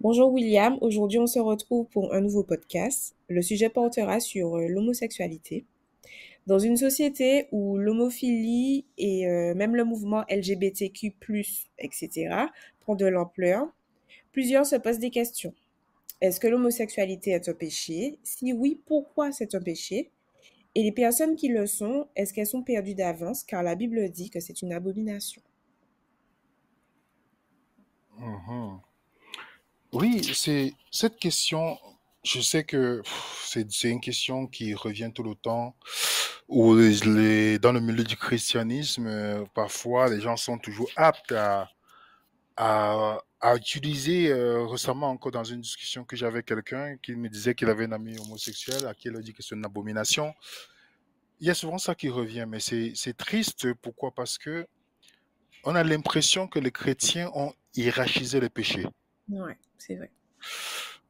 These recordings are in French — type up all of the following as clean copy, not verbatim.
Bonjour William, aujourd'hui on se retrouve pour un nouveau podcast. Le sujet portera sur l'homosexualité. Dans une société où l'homophilie et même le mouvement LGBTQ+, etc., prend de l'ampleur, plusieurs se posent des questions. Est-ce que l'homosexualité est un péché? Si oui, pourquoi c'est un péché? Et les personnes qui le sont, est-ce qu'elles sont perdues d'avance car la Bible dit que c'est une abomination? Mhm. Oui, c'est cette question. Je sais que c'est une question qui revient tout le temps. Où dans le milieu du christianisme, parfois les gens sont toujours aptes à utiliser. Récemment, encore dans une discussion que j'avais avec quelqu'un qui me disait qu'il avait un ami homosexuel à qui il a dit que c'est une abomination. Il y a souvent ça qui revient, mais c'est triste. Pourquoi? Parce que on a l'impression que les chrétiens ont hiérarchisé le péché. Ouais, c'est vrai.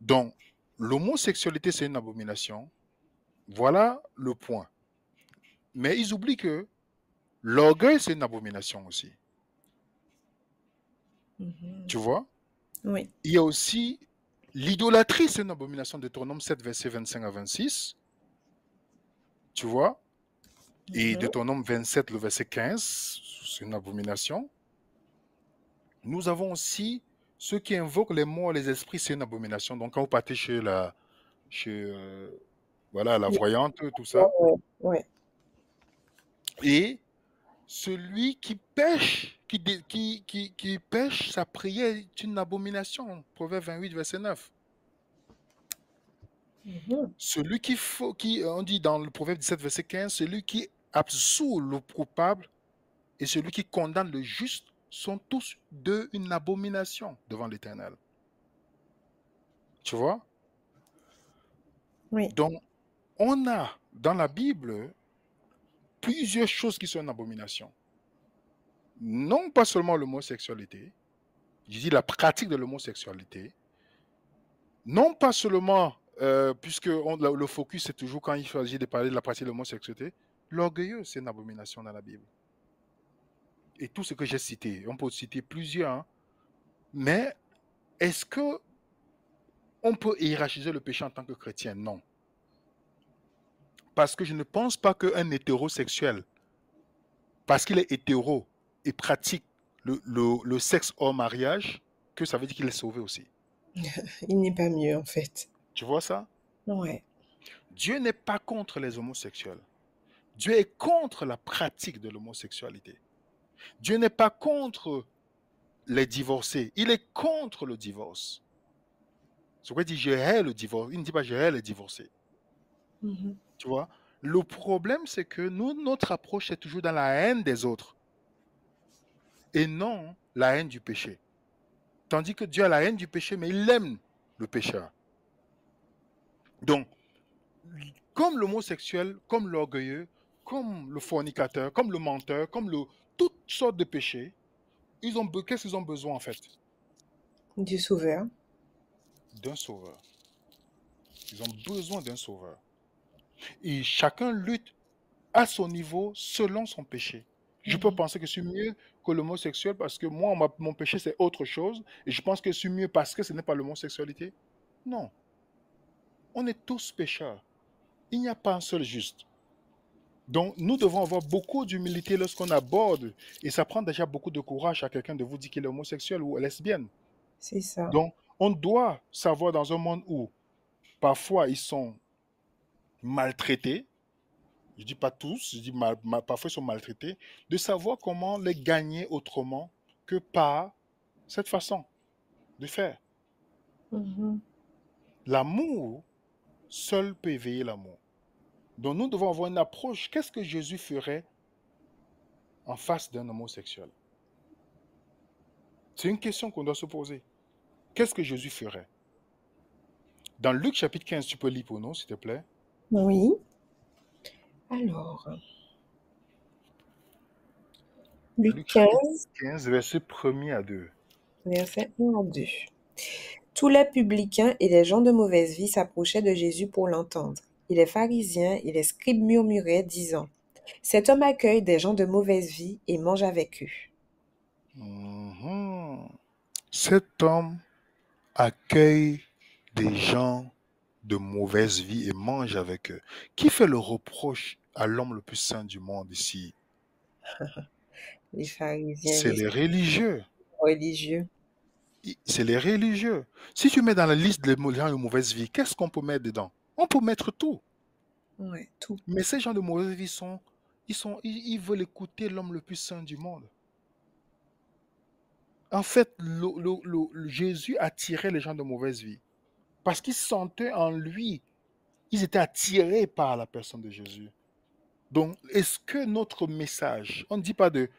Donc, l'homosexualité, c'est une abomination. Voilà le point. Mais ils oublient que l'orgueil, c'est une abomination aussi. Mhm. Tu vois? Oui. Il y a aussi l'idolâtrie, c'est une abomination. Deutéronome 7, verset 25 à 26. Tu vois? Et Mhm. Deutéronome 27, le verset 15, c'est une abomination. Nous avons aussi ceux qui invoquent les morts, les esprits, c'est une abomination. Donc, quand vous partez chez voilà, la Oui. voyante, tout Ouais, ça. ouais, ouais. Et celui qui pêche, qui pêche, sa prière est une abomination. Proverbe 28, verset 9. Mhm. Celui on dit dans le Proverbe 17, verset 15, celui qui absout le coupable et celui qui condamne le juste sont tous deux une abomination devant l'Éternel. Tu vois? Oui. Donc, on a dans la Bible plusieurs choses qui sont une abomination. Non pas seulement l'homosexualité, je dis la pratique de l'homosexualité, non pas seulement, puisque le focus est toujours quand il s'agit de parler de la pratique de l'homosexualité, l'orgueilleux, c'est une abomination dans la Bible. Et tout ce que j'ai cité, on peut citer plusieurs, hein. Mais est-ce que on peut hiérarchiser le péché en tant que chrétien? Non. Parce que je ne pense pas qu'un hétérosexuel, parce qu'il est hétéro et pratique le sexe hors mariage, que ça veut dire qu'il est sauvé aussi. Il n'est pas mieux, en fait. Tu vois ça? Ouais. Dieu n'est pas contre les homosexuels. Dieu est contre la pratique de l'homosexualité. Dieu n'est pas contre les divorcés. Il est contre le divorce. C'est pourquoi il dit je hais le divorce. Il ne dit pas je hais les divorcés. Mhm. Tu vois? Le problème, c'est que nous, notre approche est toujours dans la haine des autres et non la haine du péché. Tandis que Dieu a la haine du péché, mais il aime le pécheur. Donc, comme l'homosexuel, comme l'orgueilleux, comme le fornicateur, comme le menteur, toutes sortes de péchés, qu'est-ce qu'ils ont besoin en fait? Du sauveur. D'un sauveur. Ils ont besoin d'un sauveur. Et chacun lutte à son niveau selon son péché. Je peux Mhm. penser que je suis mieux que l'homosexuel parce que moi, mon péché, c'est autre chose. Et je pense que je suis mieux parce que ce n'est pas l'homosexualité. Non, on est tous pécheurs. Il n'y a pas un seul juste. Donc, nous devons avoir beaucoup d'humilité lorsqu'on aborde. Et ça prend déjà beaucoup de courage à quelqu'un de vous dire qu'il est homosexuel ou lesbienne. C'est ça. Donc, on doit savoir dans un monde où parfois ils sont maltraités, je dis pas tous, je dis parfois ils sont maltraités, de savoir comment les gagner autrement que par cette façon de faire. Mhm. L'amour seul peut éveiller l'amour. Donc nous devons avoir une approche. Qu'est-ce que Jésus ferait en face d'un homosexuel? C'est une question qu'on doit se poser. Qu'est-ce que Jésus ferait? Dans Luc chapitre 15, tu peux lire pour nous, s'il te plaît. Oui. Alors, Luc Luc chapitre 15, 15, verset 1er à 2. verset 1 à 2. Tous les publicains et les gens de mauvaise vie s'approchaient de Jésus pour l'entendre. Et les pharisiens et les scribes murmuraient, disant, cet homme accueille des gens de mauvaise vie et mange avec eux. Mhm. Cet homme accueille des gens de mauvaise vie et mange avec eux. Qui fait le reproche à l'homme le plus saint du monde ici? Les pharisiens, C'est les les religieux. religieux. C'est les religieux. Si tu mets dans la liste des gens de mauvaise vie, qu'est-ce qu'on peut mettre dedans? On peut mettre tout. Ouais, tout. Mais ces gens de mauvaise vie ils veulent écouter l'homme le plus saint du monde. En fait, Jésus attirait les gens de mauvaise vie parce qu'ils sentaient en lui, ils étaient attirés par la personne de Jésus. Donc, est-ce que notre message, on ne dit pas de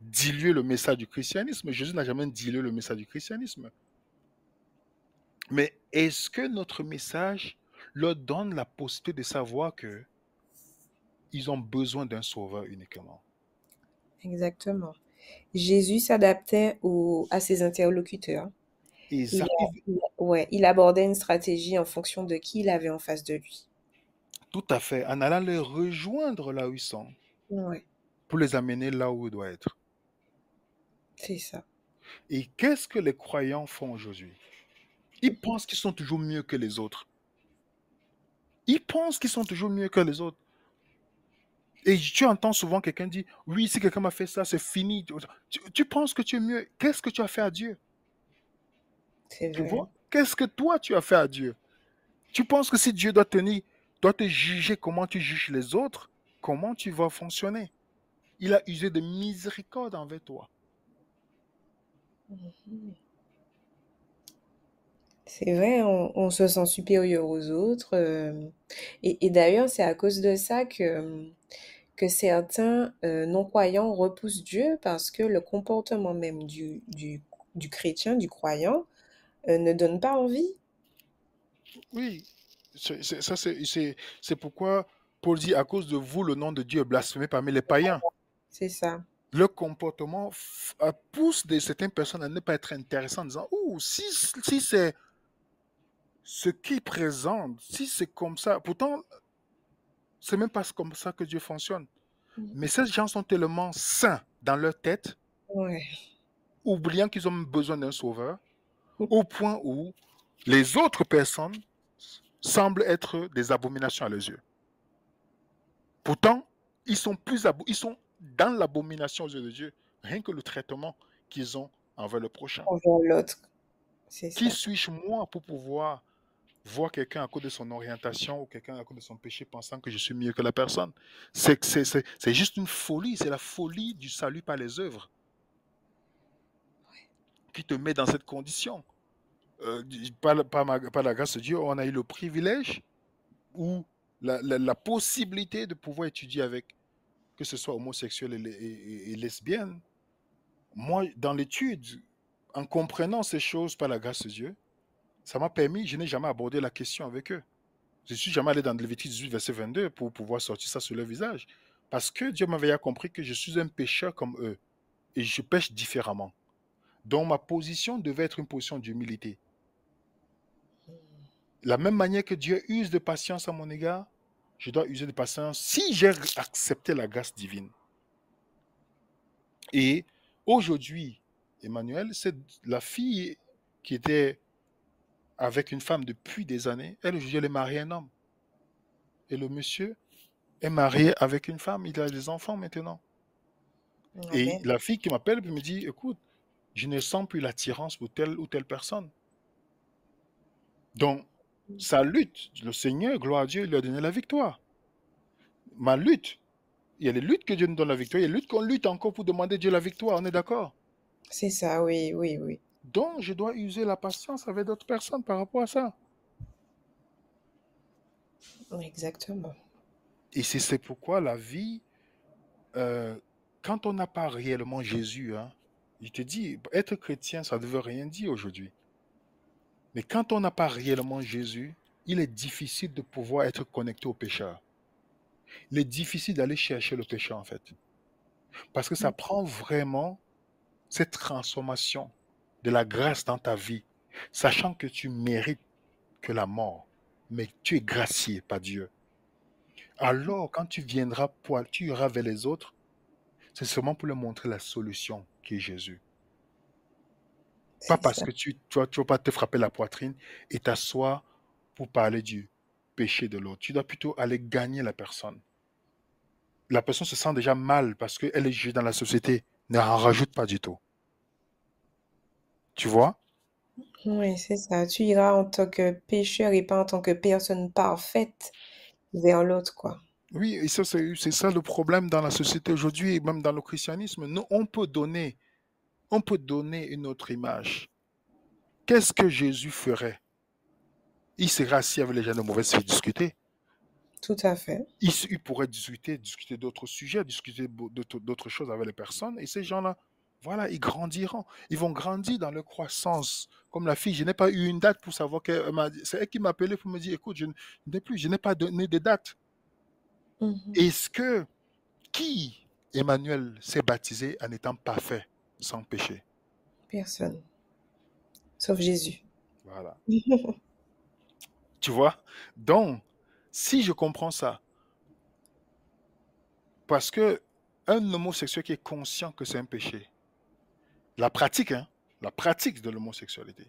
diluer le message du christianisme. Jésus n'a jamais dilué le message du christianisme. Mais est-ce que notre message leur donne la possibilité de savoir que ils ont besoin d'un sauveur uniquement? Exactement. Jésus s'adaptait à ses interlocuteurs. Et Ouais, il abordait une stratégie en fonction de qui il avait en face de lui. tout à fait, en allant les rejoindre là où ils sont, Ouais, pour les amener là où ils doivent être. c'est ça. Et qu'est-ce que les croyants font aujourd'hui? Ils pensent qu'ils sont toujours mieux que les autres. Ils pensent qu'ils sont toujours mieux que les autres. Et tu entends souvent quelqu'un dire, oui, si quelqu'un m'a fait ça, c'est fini. Tu penses que tu es mieux. Qu'est-ce que tu as fait à Dieu? C'est Tu vrai. vois? Qu'est-ce que toi, tu as fait à Dieu? Tu penses que si Dieu doit te juger comment tu juges les autres, comment tu vas fonctionner? Il a usé de miséricorde envers toi. Mhm. C'est vrai, on se sent supérieur aux autres. Et d'ailleurs, c'est à cause de ça que certains non-croyants repoussent Dieu parce que le comportement même du chrétien, du croyant, ne donne pas envie. Oui, c'est pourquoi Paul dit, à cause de vous, le nom de Dieu est blasphémé parmi les païens. C'est ça. Le comportement pousse certaines personnes à ne pas être intéressantes en disant, oh, si c'est ce qu'il présente, si c'est comme ça, pourtant, c'est même pas comme ça que Dieu fonctionne. Mais Mhm. ces gens sont tellement saints dans leur tête, Ouais. oubliant qu'ils ont besoin d'un sauveur, au point où les autres personnes semblent être des abominations à leurs yeux. Pourtant, ils sont dans l'abomination aux yeux de Dieu, rien que le traitement qu'ils ont envers le prochain. Envers l'autre. C'est Qui ça. suis-je moi pour pouvoir voir quelqu'un à cause de son orientation ou quelqu'un à cause de son péché pensant que je suis mieux que la personne? C'est juste une folie, c'est la folie du salut par les œuvres qui te met dans cette condition. Par la grâce de Dieu, on a eu le privilège ou la possibilité de pouvoir étudier avec, que ce soit homosexuel et lesbienne. Moi, dans l'étude, en comprenant ces choses par la grâce de Dieu, ça m'a permis, je n'ai jamais abordé la question avec eux. Je suis jamais allé dans Lévitique 18, verset 22 pour pouvoir sortir ça sur leur visage. Parce que Dieu m'avait compris que je suis un pécheur comme eux et je pêche différemment. Donc ma position devait être une position d'humilité. La même manière que Dieu use de patience à mon égard, je dois user de patience si j'ai accepté la grâce divine. Et aujourd'hui, Emmanuel, c'est la fille qui était avec une femme depuis des années. Elle, aujourd'hui, elle est mariée à un homme. Et le monsieur est marié avec une femme. Il a des enfants maintenant. Et Amen. la fille qui m'appelle me dit, écoute, je ne sens plus l'attirance pour telle ou telle personne. Donc, sa lutte, le Seigneur, gloire à Dieu, lui a donné la victoire. Ma lutte, il y a les luttes que Dieu nous donne la victoire, il y a les luttes qu'on lutte encore pour demander à Dieu la victoire, on est d'accord? C'est ça, oui, oui, oui. Donc, je dois user la patience avec d'autres personnes par rapport à ça. Exactement. Et c'est pourquoi la vie, euh, quand on n'a pas réellement Jésus, hein, il te dit, être chrétien, ça ne veut rien dire aujourd'hui. Mais quand on n'a pas réellement Jésus, il est difficile de pouvoir être connecté au pécheur. Il est difficile d'aller chercher le pécheur, en fait. Parce que ça prend vraiment cette transformation de la grâce dans ta vie, sachant que tu mérites que la mort, mais tu es gracié par Dieu. Alors, quand tu viendras, tu iras vers les autres, c'est seulement pour leur montrer la solution qui est Jésus. Pas C'est parce ça. que tu vas pas te frapper la poitrine et t'asseoir pour parler du péché de l'autre. Tu dois plutôt aller gagner la personne. La personne se sent déjà mal parce qu'elle est jugée dans la société. Ne en rajoute pas du tout. Tu vois? Oui, c'est ça. Tu iras en tant que pécheur et pas en tant que personne parfaite vers l'autre, quoi. Oui, et ça, c'est ça le problème dans la société aujourd'hui et même dans le christianisme. Nous, on peut donner une autre image. Qu'est-ce que Jésus ferait? Il serait assis avec les gens de mauvaise foi discuter. Tout à fait. Il pourrait discuter d'autres sujets, discuter d'autres choses avec les personnes. Et ces gens-là, voilà, ils grandiront. Ils vont grandir dans leur croissance. Comme la fille, je n'ai pas eu une date pour savoir c'est elle qui m'a appelé pour me dire, écoute, je n'ai pas donné de date. Mhm. Est-ce que qui, Emmanuel, s'est baptisé en étant parfait, sans péché? Personne, sauf Jésus. Voilà. Tu vois? Donc, si je comprends ça, parce que un homosexuel qui est conscient que c'est un péché, la pratique, hein, la pratique de l'homosexualité,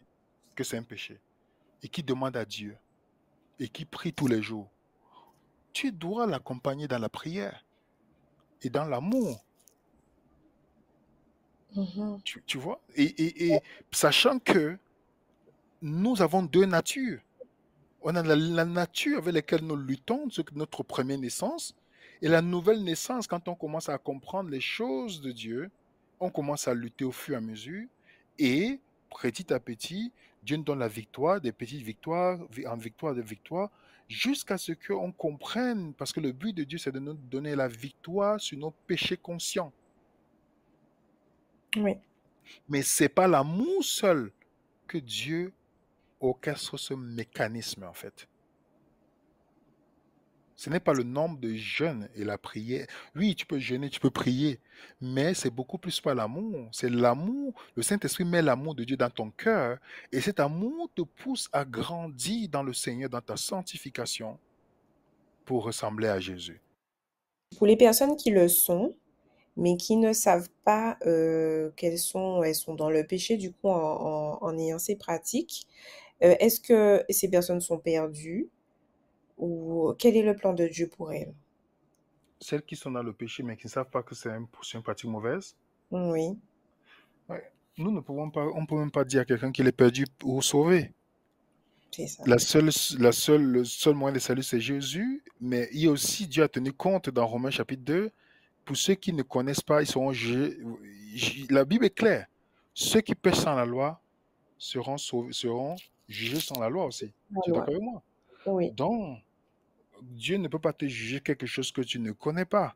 que c'est un péché, et qui demande à Dieu, et qui prie tous les jours, tu dois l'accompagner dans la prière et dans l'amour, Mhm. tu vois? Et sachant que nous avons deux natures. On a la nature avec laquelle nous luttons, c'est notre première naissance, et la nouvelle naissance, quand on commence à comprendre les choses de Dieu, on commence à lutter au fur et à mesure, et petit à petit, Dieu nous donne la victoire, des petites victoires, en victoire de victoire, jusqu'à ce qu'on comprenne, parce que le but de Dieu, c'est de nous donner la victoire sur nos péchés conscients. Oui, Mais c'est pas l'amour seul que Dieu orchestre ce mécanisme, en fait. Ce n'est pas le nombre de jeûnes et la prière. Oui, tu peux jeûner, tu peux prier, mais c'est beaucoup plus pas l'amour. C'est l'amour. Le Saint-Esprit met l'amour de Dieu dans ton cœur et cet amour te pousse à grandir dans le Seigneur, dans ta sanctification pour ressembler à Jésus. pour les personnes qui le sont, mais qui ne savent pas elles sont dans le péché du coup en ayant ces pratiques, est-ce que ces personnes sont perdues ou quel est le plan de Dieu pour elles? Celles qui sont dans le péché mais qui ne savent pas que c'est une pratique mauvaise, Oui, ouais, nous ne pouvons pas, on ne peut même pas dire à quelqu'un qu'il est perdu ou sauvé. c'est ça. Le seul moyen de salut, c'est Jésus, mais il y a aussi, Dieu a tenu compte dans Romains chapitre 2. Pour ceux qui ne connaissent pas, ils seront jugés. La Bible est claire. Ceux qui pêchent sans la loi seront jugés sans la loi aussi. La Tu es loi. d'accord avec moi? Oui. Donc, Dieu ne peut pas te juger quelque chose que tu ne connais pas.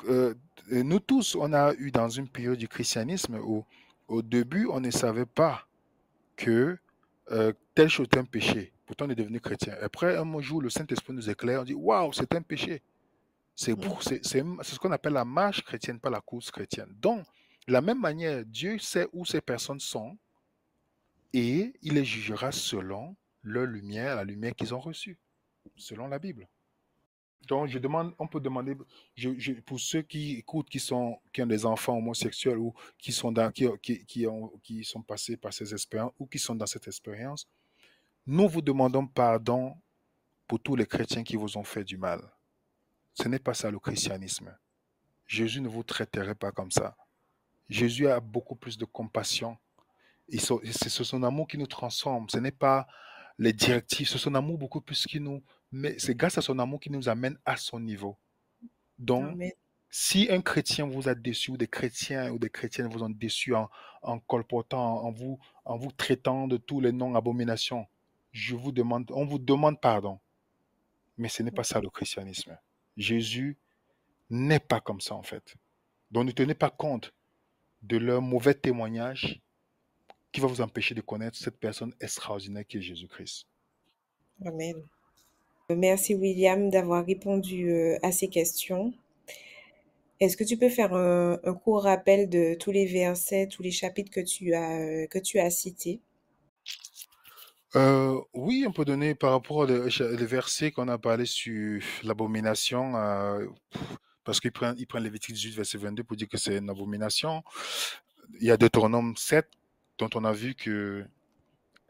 Euh, nous tous, on a eu dans une période du christianisme où, au début, on ne savait pas que telle chose est un péché. Pourtant, on est devenu chrétien. Après, un jour, le Saint-Esprit nous éclaire. On dit, waouh, c'est un péché. Mm. C'est ce qu'on appelle la marche chrétienne, pas la course chrétienne. Donc, de la même manière, Dieu sait où ces personnes sont et il les jugera selon leur lumière, la lumière qu'ils ont reçue, selon la Bible. Donc, on peut demander, pour ceux qui écoutent, qui ont des enfants homosexuels ou qui sont passés par ces expériences ou qui sont dans cette expérience, nous vous demandons pardon pour tous les chrétiens qui vous ont fait du mal. Ce n'est pas ça le christianisme. Jésus ne vous traiterait pas comme ça. Jésus a beaucoup plus de compassion. Et c'est son amour qui nous transforme. Ce n'est pas les directives, c'est son amour beaucoup plus qui nous... Mais c'est grâce à son amour qui nous amène à son niveau. Donc, Amen. si un chrétien vous a déçu, ou des chrétiens ou des chrétiennes vous ont déçu en colportant, en vous traitant de tous les noms abominations, on vous demande pardon. Mais ce n'est pas ça le christianisme. Jésus n'est pas comme ça en fait. Donc ne tenez pas compte de leur mauvais témoignage qui va vous empêcher de connaître cette personne extraordinaire qui est Jésus-Christ. Amen. Merci William d'avoir répondu à ces questions. Est-ce que tu peux faire un court rappel de tous les versets, tous les chapitres que tu as cités? Oui, on peut donner par rapport les versets qu'on a parlé sur l'abomination, parce qu'il prend Lévitique 18, verset 22 pour dire que c'est une abomination. Il y a Deutéronome 7 dont on a vu que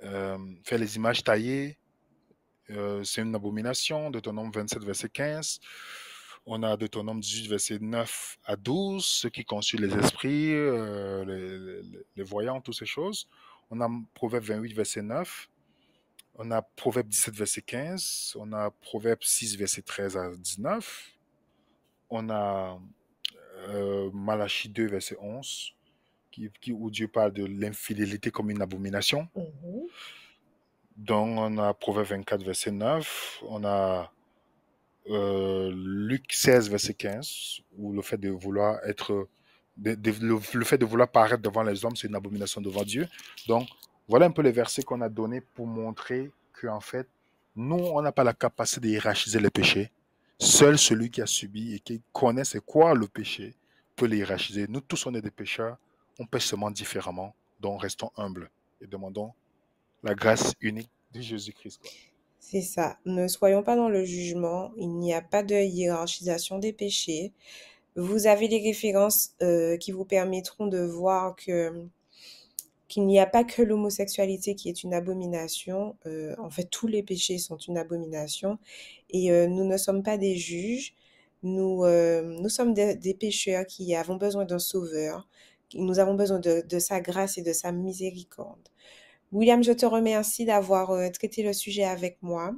faire les images taillées, c'est une abomination. Deutéronome 27, verset 15. On a Deutéronome 18, verset 9 à 12, ceux qui consultent les esprits, les voyants, toutes ces choses. On a Proverbe 28, verset 9. On a Proverbe 17, verset 15. On a Proverbe 6, verset 13 à 19. On a Malachie 2, verset 11, où Dieu parle de l'infidélité comme une abomination. Mhm. Donc, on a Proverbe 24, verset 9. On a Luc 16, verset 15, où le fait de vouloir être, le fait de vouloir paraître devant les hommes, c'est une abomination devant Dieu. Donc, voilà un peu les versets qu'on a donnés pour montrer qu'en fait, nous, on n'a pas la capacité de hiérarchiser les péchés. Seul celui qui a subi et qui connaît c'est quoi le péché peut les hiérarchiser. Nous tous, on est des pécheurs, on pêche seulement différemment, donc restons humbles et demandons la grâce unique de Jésus-Christ, quoi. C'est ça. Ne soyons pas dans le jugement. Il n'y a pas de hiérarchisation des péchés. Vous avez les références qui vous permettront de voir qu'il n'y a pas que l'homosexualité qui est une abomination. En fait, tous les péchés sont une abomination. Et nous ne sommes pas des juges. Nous sommes des pécheurs qui avons besoin d'un sauveur. Nous avons besoin de sa grâce et de sa miséricorde. William, je te remercie d'avoir traité le sujet avec moi.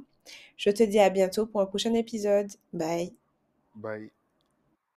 Je te dis à bientôt pour un prochain épisode. Bye. Bye.